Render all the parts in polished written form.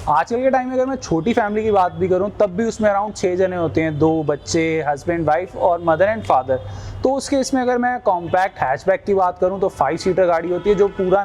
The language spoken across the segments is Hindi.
आजकल के टाइम में अगर मैं छोटी फैमिली की बात भी करूं तब भी उसमें अराउंड 6 जने होते हैं, 2 बच्चे, हस्बैंड वाइफ और मदर एंड फादर। तो उस केस में अगर मैं कॉम्पैक्ट हैचबैक की बात करूं तो 5 सीटर गाड़ी होती है जो पूरा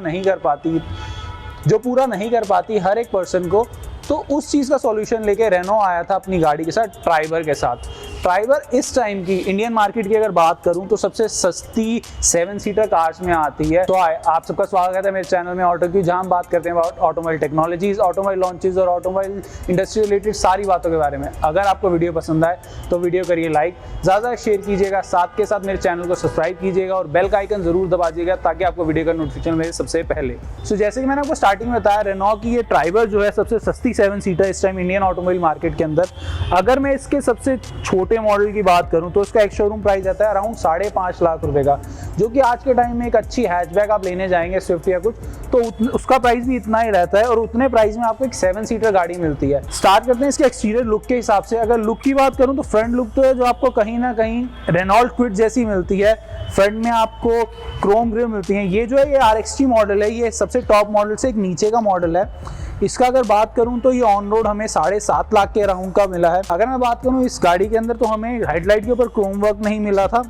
नहीं कर पाती हर एक पर्सन को। तो उस चीज़ का सॉल्यूशन लेके रेनो आया था अपनी गाड़ी के साथ, ट्राइबर के साथ। ट्राइबर इस टाइम की इंडियन मार्केट की अगर बात करूं तो सबसे सस्ती 7 सीटर कार्स में आती है। तो आप सबका स्वागत है मेरे चैनल में ऑटो की, जहां हम बात करते हैं ऑटोमोबाइल टेक्नोलॉजीज, ऑटोमोबाइल लॉन्चेस और ऑटोमोबाइल इंडस्ट्री रिलेटेड सारी बातों के बारे में। अगर आपको वीडियो पसंद आए तो वीडियो करिए लाइक, ज़्यादा शेयर कीजिएगा, साथ के साथ मेरे चैनल को सब्सक्राइब कीजिएगा और बेल का आइकन जरूर दबा दीजिएगा ताकि आपको वीडियो का नोटिफिकेशन मिले सबसे पहले। सो जैसे कि मैंने आपको स्टार्टिंग में बताया, रेनो की ये ट्राइबर जो है सबसे सस्ती 7 सीटर इस टाइम इंडियन ऑटोमोबाइल मार्केट के अंदर। अगर मैं इसके सबसे छोटे मॉडल की बात करूं तो इसका एक शोरूम प्राइस आता है अराउंड 5.5 लाख रुपए का, जो कि आज के टाइम में एक अच्छी हैचबैक आप लेने जाएंगे स्विफ्ट या कुछ तो उसका प्राइस भी इतना ही रहता है और उतने प्राइस में आपको एक 7 सीटर गाड़ी मिलती है। स्टार्ट करते हैं इसके एक्सटीरियर लुक के हिसाब से। अगर लुक की बात करूं तो फ्रंट लुक तो है जो आपको कहीं ना कहीं रेनॉल्ट क्विड जैसी मिलती है। फ्रंट में आपको क्रोम ग्रिल मिलती है। ये जो है ये RXT मॉडल है, ये सबसे टॉप मॉडल से एक नीचे का मॉडल है। इसका अगर बात करूं तो ये ऑन रोड हमें 7.5 लाख के अराउंड का मिला है। अगर मैं बात करूं इस गाड़ी के अंदर तो हमें हेडलाइट के ऊपर क्रोम वर्क नहीं मिला था,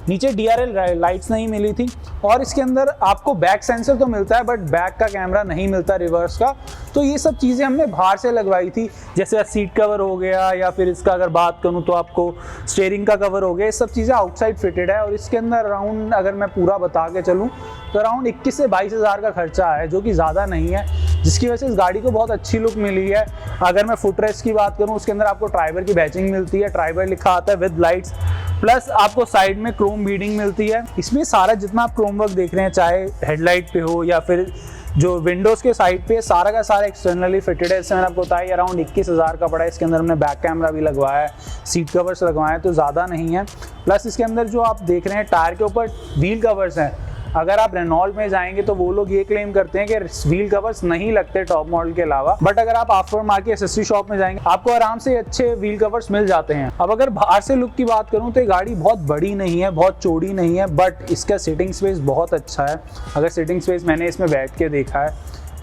नीचे DRL लाइट्स नहीं मिली थी और इसके अंदर आपको बैक सेंसर तो मिलता है बट बैक का कैमरा नहीं मिलता रिवर्स का। तो ये सब चीज़ें हमने बाहर से लगवाई थी, जैसे सीट कवर हो गया या फिर इसका अगर बात करूं तो आपको स्टीयरिंग का कवर हो गया। ये सब चीज़ें आउटसाइड फिटेड है और इसके अंदर अराउंड अगर मैं पूरा बता के चलूँ तो अराउंड 21 से 22 हज़ार का खर्चा है, जो कि ज़्यादा नहीं है, जिसकी वजह से इस गाड़ी को बहुत अच्छी लुक मिली है। अगर मैं फुटरेस्ट की बात करूं उसके अंदर आपको ट्राइबर की बैचिंग मिलती है, ट्राइबर लिखा आता है विद लाइट्स, प्लस आपको साइड में क्रोम बीडिंग मिलती है। इसमें सारा जितना आप क्रोम वर्क देख रहे हैं, चाहे हेडलाइट पे हो या फिर जो विंडोज़ के साइड पे, सारा का सारा एक्सटर्नली फिटेड है। इससे मैंने आपको बताया अराउंड 21 हज़ार का पड़ा है। इसके अंदर हमने बैक कैमरा भी लगवाया है, सीट कवर्स लगवाए हैं, तो ज़्यादा नहीं है। प्लस इसके अंदर जो आप देख रहे हैं टायर के ऊपर व्हील कवर्स हैं। अगर आप रेनॉल्ट में जाएंगे तो वो लोग ये क्लेम करते हैं कि व्हील कवर्स नहीं लगते टॉप मॉडल के अलावा, बट अगर आप आफ्टर मार्केट एक्सेसरी शॉप में जाएंगे आपको आराम से अच्छे व्हील कवर्स मिल जाते हैं। अब अगर बाहर से लुक की बात करूं तो ये गाड़ी बहुत बड़ी नहीं है, बहुत चौड़ी नहीं है, बट इसका सीटिंग स्पेस बहुत अच्छा है। अगर सीटिंग स्पेस मैंने इसमें बैठ के देखा है,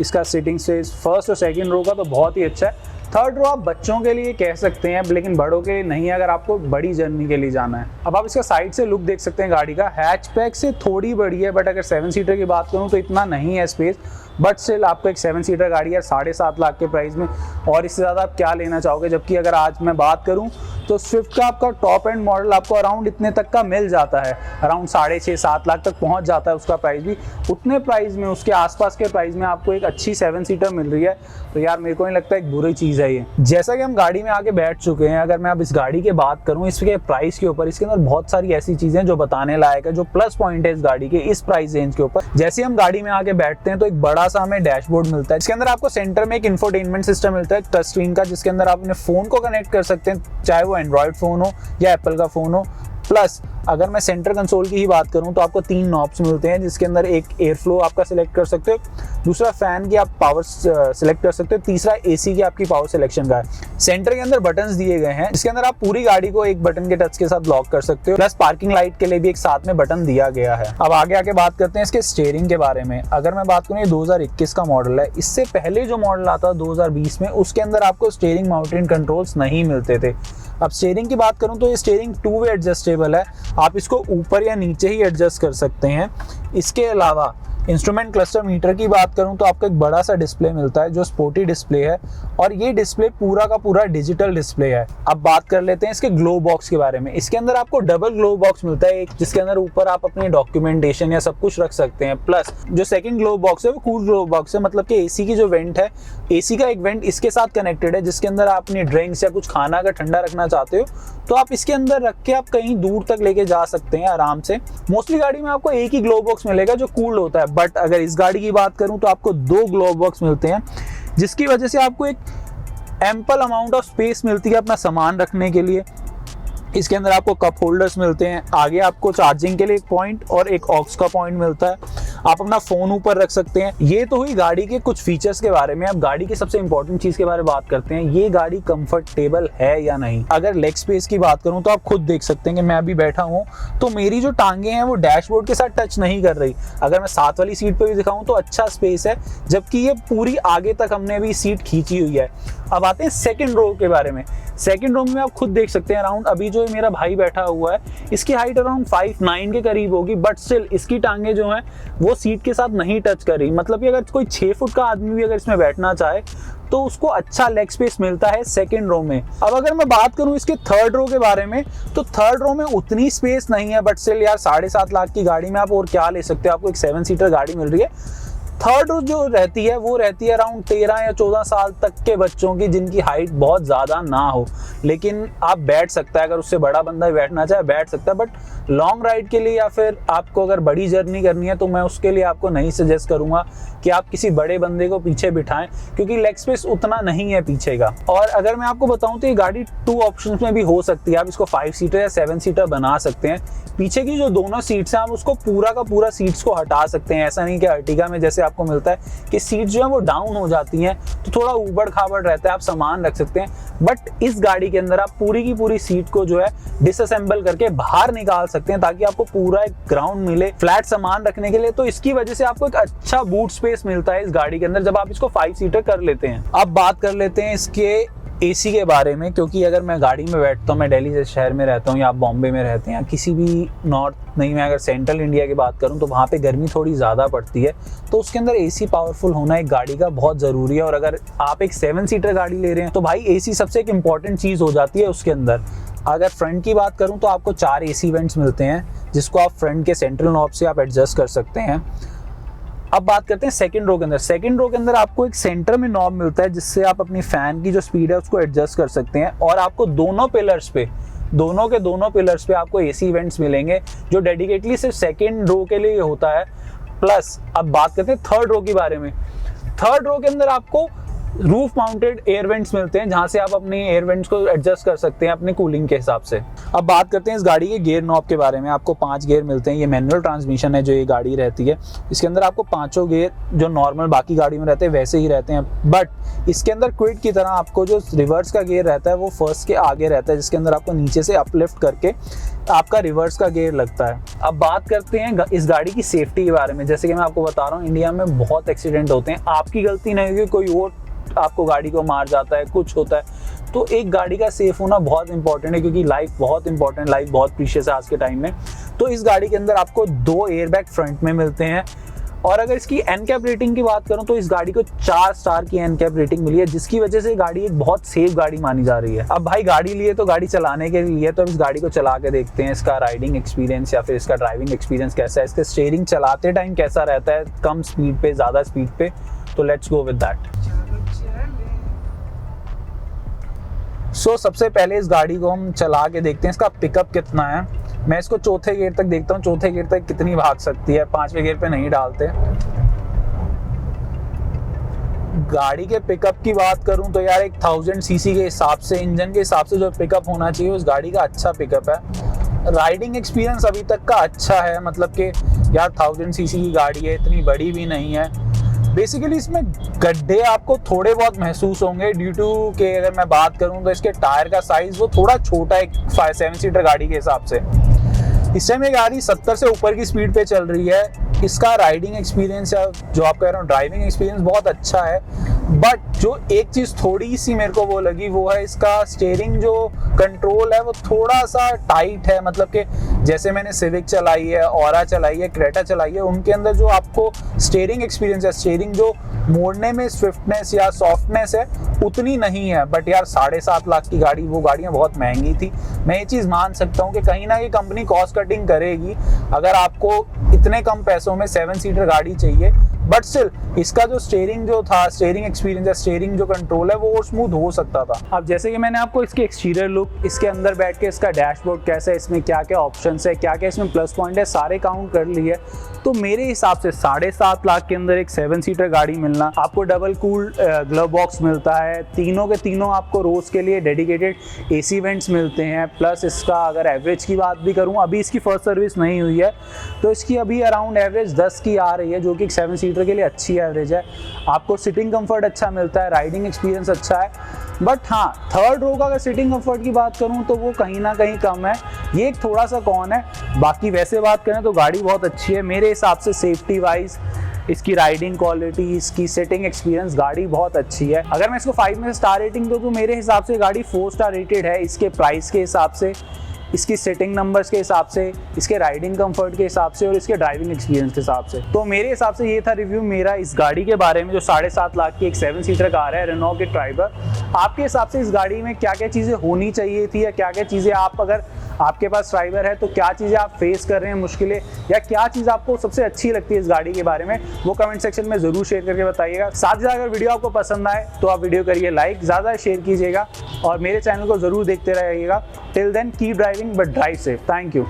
इसका सीटिंग स्पेस फर्स्ट और सेकेंड रो का तो बहुत ही अच्छा है। थर्ड रो आप बच्चों के लिए कह सकते हैं लेकिन बड़ों के लिए नहीं है अगर आपको बड़ी जर्नी के लिए जाना है। अब आप इसका साइड से लुक देख सकते हैं गाड़ी का, हैचबैक से थोड़ी बड़ी है बट अगर 7 सीटर की बात करूं तो इतना नहीं है स्पेस, बट स्टिल आपको एक 7 सीटर गाड़ी है 7.5 लाख के प्राइस में, और इससे ज़्यादा आप क्या लेना चाहोगे। जबकि अगर आज मैं बात करूं तो स्विफ्ट का आपका टॉप एंड मॉडल आपको अराउंड इतने तक का मिल जाता है, अराउंड 6.5-7 लाख तक पहुंच जाता है उसका प्राइस भी। उतने प्राइस में, उसके आसपास के प्राइस में आपको एक अच्छी 7 सीटर मिल रही है, तो यार मेरे को नहीं लगता एक बुरी चीज़ है ये। जैसा कि हम गाड़ी में आके बैठ चुके हैं, अगर मैं अब इस गाड़ी की बात करूँ इसके प्राइस के ऊपर, इसके अंदर बहुत सारी ऐसी चीज़ें जो बताने लायक है, जो प्लस पॉइंट है इस गाड़ी के इस प्राइस रेंज के ऊपर। जैसे हम गाड़ी में आके बैठते हैं तो एक बड़ा सा हमें डैशबोर्ड मिलता है, इसके अंदर आपको सेंटर में एक इंफोटेनमेंट सिस्टम मिलता है टच स्क्रीन का, जिसके अंदर आप अपने फोन को कनेक्ट कर सकते हैं, चाहे वो एंड्रॉयड फोन हो या एप्पल का फोन हो। प्लस अगर मैं सेंटर कंसोल की ही बात करूं तो आपको 3 नॉब्स मिलते हैं, जिसके अंदर एक एयर फ्लो आपका सिलेक्ट कर सकते हो, दूसरा फैन की आप पावर सिलेक्ट कर सकते हो, तीसरा AC की आपकी पावर सिलेक्शन का है। सेंटर के अंदर बटन्स दिए गए हैं जिसके अंदर आप पूरी गाड़ी को एक बटन के टच के साथ लॉक कर सकते हो, प्लस पार्किंग लाइट के लिए भी एक साथ में बटन दिया गया है। अब आगे आके बात करते हैं इसके स्टीयरिंग के बारे में। अगर मैं बात करूं ये 2021 का मॉडल है, इससे पहले जो मॉडल आता था 2020 में, उसके अंदर आपको स्टीयरिंग माउंटेड कंट्रोल्स नहीं मिलते थे। अब स्टीयरिंग की बात करूं तो ये स्टीयरिंग 2 वे एडजस्टेबल है, आप इसको ऊपर या नीचे ही एडजस्ट कर सकते हैं। इसके अलावा इंस्ट्रूमेंट क्लस्टर मीटर की बात करूं तो आपको एक बड़ा सा डिस्प्ले मिलता है जो स्पोर्टी डिस्प्ले है, और ये डिस्प्ले पूरा का पूरा डिजिटल डिस्प्ले है। अब बात कर लेते हैं इसके ग्लो बॉक्स के बारे में। इसके अंदर आपको डबल ग्लो बॉक्स मिलता है, एक जिसके अंदर ऊपर आप अपनी डॉक्यूमेंटेशन या सब कुछ रख सकते हैं, प्लस जो सेकंड ग्लो बॉक्स है वो कूल ग्लो बॉक्स है, मतलब कि AC की जो वेंट है, AC का एक वेंट इसके साथ कनेक्टेड है, जिसके अंदर आप अपनी ड्रिंक्स या कुछ खाना अगर ठंडा रखना चाहते हो तो आप इसके अंदर रख के आप कहीं दूर तक लेके जा सकते हैं आराम से। मोस्टली गाड़ी में आपको एक ही ग्लो बॉक्स मिलेगा जो कूल्ड होता है, बट अगर इस गाड़ी की बात करूं तो आपको 2 ग्लो बॉक्स मिलते हैं, जिसकी वजह से आपको एक एम्पल अमाउंट ऑफ स्पेस मिलती है अपना सामान रखने के लिए। इसके अंदर आपको कप होल्डर्स मिलते हैं, आगे आपको चार्जिंग के लिए एक पॉइंट और एक ऑक्स का पॉइंट मिलता है। आप अपना फोन ऊपर रख सकते हैं। ये तो हुई गाड़ी के कुछ फीचर्स के बारे में। अब गाड़ी की सबसे इंपॉर्टेंट चीज के बारे में बात करते हैं, ये गाड़ी कंफर्टेबल है या नहीं। अगर लेग स्पेस की बात करूं तो आप खुद देख सकते हैं कि मैं अभी बैठा हूं तो मेरी जो टांगे हैं वो डैशबोर्ड के साथ टच नहीं कर रही। अगर मैं साथ वाली सीट पे भी दिखाऊं तो अच्छा स्पेस है, जबकि ये पूरी आगे तक हमने भी सीट खींची हुई है। अब आते हैं सेकंड रो के बारे में। सेकंड रो में आप खुद देख सकते हैं अराउंड, अभी जो मेरा भाई बैठा हुआ है इसकी हाइट अराउंड 5'9" के करीब होगी, बट स्टिल इसकी टांगे जो हैं वो सीट के साथ नहीं टच कर रही। मतलब कि अगर कोई 6 फुट का आदमी भी अगर इसमें बैठना चाहे तो उसको अच्छा लेग स्पेस मिलता है सेकंड रो में। अब अगर मैं बात करूं इसके थर्ड रो के बारे में, तो थर्ड रो में उतनी स्पेस नहीं है, बट स्टिल यार 7.5 लाख की गाड़ी में आप और क्या ले सकते हो, आपको एक 7 सीटर गाड़ी मिल रही है। थर्ड रो जो रहती है वो रहती है अराउंड 13 या 14 साल तक के बच्चों की, जिनकी हाइट बहुत ज़्यादा ना हो, लेकिन आप बैठ सकता है। अगर उससे बड़ा बंदा भी बैठना चाहे बैठ सकता है, बट लॉन्ग राइड के लिए या फिर आपको अगर बड़ी जर्नी करनी है तो मैं उसके लिए आपको नहीं सजेस्ट करूंगा कि आप किसी बड़े बंदे को पीछे बिठाएं, क्योंकि लेग स्पेस उतना नहीं है पीछे का। और अगर मैं आपको बताऊं तो ये गाड़ी 2 ऑप्शंस में भी हो सकती है। आप इसको 5 सीटर या 7 सीटर बना सकते हैं। पीछे की जो दोनों सीट्स हैं आप उसको पूरा का पूरा सीट्स को हटा सकते हैं। ऐसा नहीं कि अर्टिगा में जैसे आपको मिलता है कि सीट जो है वो डाउन हो जाती हैं तो थोड़ा ऊबड़ खाबड़ रहता है, आप सामान रख सकते हैं। बट इस गाड़ी के अंदर आप पूरी की पूरी सीट को जो है डिसअसेंबल करके बाहर निकाल सकते हैं, ताकि आपको पूरा एक ग्राउंड मिले फ्लैट सामान रखने के लिए। तो इसकी वजह से आपको एक अच्छा बूट स्पेस मिलता है इस गाड़ी के अंदर जब आप इसको 5 सीटर कर लेते हैं। अब बात कर लेते हैं इसके एसी के बारे में, क्योंकि अगर मैं गाड़ी में बैठता हूँ, मैं दिल्ली जैसे शहर में रहता हूँ या आप बॉम्बे में रहते हैं या किसी भी नॉर्थ, नहीं मैं अगर सेंट्रल इंडिया की बात करूँ तो वहाँ पे गर्मी थोड़ी ज़्यादा पड़ती है, तो उसके अंदर एसी पावरफुल होना एक गाड़ी का बहुत ज़रूरी है। और अगर आप एक 7 सीटर गाड़ी ले रहे हैं तो भाई एसी सबसे एक इम्पॉर्टेंट चीज़ हो जाती है उसके अंदर। अगर फ्रंट की बात करूँ तो आपको 4 एसी वेंट्स मिलते हैं, जिसको आप फ्रंट के सेंट्रल नॉब से आप एडजस्ट कर सकते हैं। अब बात करते हैं सेकंड रो के अंदर। सेकंड रो के अंदर आपको एक सेंटर में नॉब मिलता है, जिससे आप अपनी फैन की जो स्पीड है उसको एडजस्ट कर सकते हैं। और आपको दोनों पिलर्स पे आपको एसी वेंट्स मिलेंगे, जो डेडिकेटली सिर्फ सेकंड रो के लिए होता है। प्लस अब बात करते हैं थर्ड रो के बारे में। थर्ड रो के अंदर आपको रूफ माउंटेड एयर वेंट्स मिलते हैं, जहां से आप अपनी एयर वेंट्स को एडजस्ट कर सकते हैं अपने कूलिंग के हिसाब से। अब बात करते हैं इस गाड़ी के गियर नॉब के बारे में। आपको 5 गियर मिलते हैं। ये मैनुअल ट्रांसमिशन है जो ये गाड़ी रहती है। इसके अंदर आपको 5 गियर जो नॉर्मल बाकी गाड़ी में रहते हैं वैसे ही रहते हैं, बट इसके अंदर क्विड की तरह आपको जो रिवर्स का गियर रहता है वो फर्स्ट के आगे रहता है, जिसके अंदर आपको नीचे से अपलिफ्ट करके आपका रिवर्स का गियर लगता है। अब बात करते हैं इस गाड़ी की सेफ्टी के बारे में। जैसे कि मैं आपको बता रहा हूँ, इंडिया में बहुत एक्सीडेंट होते हैं। आपकी गलती नहीं होगी, कोई और आपको गाड़ी को मार जाता है, कुछ होता है, तो एक गाड़ी का सेफ होना बहुत इंपॉर्टेंट है, क्योंकि लाइफ बहुत इंपॉर्टेंट, लाइफ बहुत प्रीशियस है आज के टाइम में। तो इस गाड़ी के अंदर आपको 2 एयरबैग फ्रंट में मिलते हैं। और अगर इसकी एनकैप रेटिंग की बात करूं तो इस गाड़ी को 4 स्टार की एनकैप रेटिंग मिली है, जिसकी वजह से गाड़ी एक बहुत सेफ गाड़ी मानी जा रही है। अब भाई गाड़ी लिए तो गाड़ी चलाने के लिए, तो अब इस गाड़ी को चला के देखते हैं इसका राइडिंग एक्सपीरियंस या फिर इसका ड्राइविंग एक्सपीरियंस कैसा है, इसका स्टीयरिंग चलाते टाइम कैसा रहता है, कम स्पीड पे ज़्यादा स्पीड पे। तो लेट्स गो विद दैट। सबसे पहले इस गाड़ी को हम चला के देखते हैं इसका पिकअप कितना है। मैं इसको 4थे गियर तक देखता हूँ, 4थे गियर तक कितनी भाग सकती है। 5वें गियर पे नहीं डालते। गाड़ी के पिकअप की बात करूं तो यार एक 1000 सीसी के हिसाब से, इंजन के हिसाब से जो पिकअप होना चाहिए उस गाड़ी का अच्छा पिकअप है। राइडिंग एक्सपीरियंस अभी तक का अच्छा है, मतलब कि यार 1000 सीसी की गाड़ी है, इतनी बड़ी भी नहीं है। बेसिकली इसमें गड्ढे आपको थोड़े बहुत महसूस होंगे ड्यू टू के, अगर मैं बात करूं तो इसके टायर का साइज वो थोड़ा छोटा है 7 सीटर गाड़ी के हिसाब से। इस टाइम ये गाड़ी 70 से ऊपर की स्पीड पे चल रही है। इसका राइडिंग एक्सपीरियंस या जो आप कह रहे हो ड्राइविंग एक्सपीरियंस बहुत अच्छा है, बट जो एक चीज़ थोड़ी सी मेरे को वो लगी वो है इसका स्टीयरिंग जो कंट्रोल है वो थोड़ा सा टाइट है। मतलब कि जैसे मैंने सिविक चलाई है, ऑरा चलाई है, क्रेटा चलाई है, उनके अंदर जो आपको स्टीयरिंग एक्सपीरियंस है, स्टीयरिंग जो मोड़ने में स्विफ्टनेस या सॉफ्टनेस है उतनी नहीं है। बट यार 7.5 लाख की गाड़ी, वो गाड़ियाँ बहुत महंगी थी। मैं ये चीज़ मान सकता हूँ कि कहीं ना कहीं कंपनी कॉस्ट कटिंग करेगी। अगर आपको इतने कम पैसों में 7 सीटर गाड़ी चाहिए बट स्टिल इसका जो स्टीयरिंग जो था, स्टीयरिंग एक्सपीरियंस है, स्टीयरिंग जो कंट्रोल है वो और स्मूथ हो सकता था। अब जैसे कि मैंने आपको इसके एक्सटीरियर लुक, इसके अंदर बैठ के इसका डैशबोर्ड कैसा है, इसमें क्या क्या ऑप्शंस है, क्या क्या इसमें प्लस पॉइंट है, सारे काउंट कर लिए, तो मेरे हिसाब से 7.5 लाख के अंदर एक 7 सीटर गाड़ी मिलना, आपको डबल कूल्ड ग्लव बॉक्स मिलता है, तीनों के तीनों आपको रोज के लिए डेडिकेटेड एसी वेंट्स मिलते हैं, प्लस इसका अगर एवरेज की बात भी करूं, अभी इसकी फर्स्ट सर्विस नहीं हुई है तो इसकी अभी अराउंड एवरेज 10 की आ रही है, जो कि 7 सीटर के लिए अच्छी एवरेज है। आपको सिटिंग कंफर्ट अच्छा मिलता है, राइडिंग एक्सपीरियंस अच्छा है, बट हाँ थर्ड रो का अगर सिटिंग कंफर्ट की बात करूं तो वो कहीं ना कहीं कम है, ये एक थोड़ा सा कौन है। बाकी वैसे बात करें तो गाड़ी बहुत अच्छी है मेरे हिसाब से, सेफ्टी वाइज, इसकी राइडिंग क्वालिटी, इसकी सेटिंग एक्सपीरियंस, गाड़ी बहुत अच्छी है। अगर मैं इसको 5 में से स्टार रेटिंग दूं तो मेरे हिसाब से गाड़ी 4 स्टार रेटेड है, इसके प्राइस के हिसाब से, इसकी सेटिंग नंबर्स के हिसाब से, इसके राइडिंग कंफर्ट के हिसाब से और इसके ड्राइविंग एक्सपीरियंस के हिसाब से। तो मेरे हिसाब से ये था रिव्यू मेरा इस गाड़ी के बारे में, जो 7.5 लाख की एक 7 सीटर कार है रेनॉ की ट्राइबर। आपके हिसाब से इस गाड़ी में क्या क्या चीज़ें होनी चाहिए थी, या क्या क्या चीज़ें आप, अगर आपके पास ट्राइबर है तो क्या चीज़ें आप फेस कर रहे हैं मुश्किलें, या क्या चीज़ आपको सबसे अच्छी लगती है इस गाड़ी के बारे में, वो कमेंट सेक्शन में ज़रूर शेयर करके बताइएगा। साथ ही साथ अगर वीडियो आपको पसंद आए तो आप वीडियो करिए लाइक, ज़्यादा शेयर कीजिएगा और मेरे चैनल को ज़रूर देखते रहिएगा। Till then keep driving but drive safe. Thank you.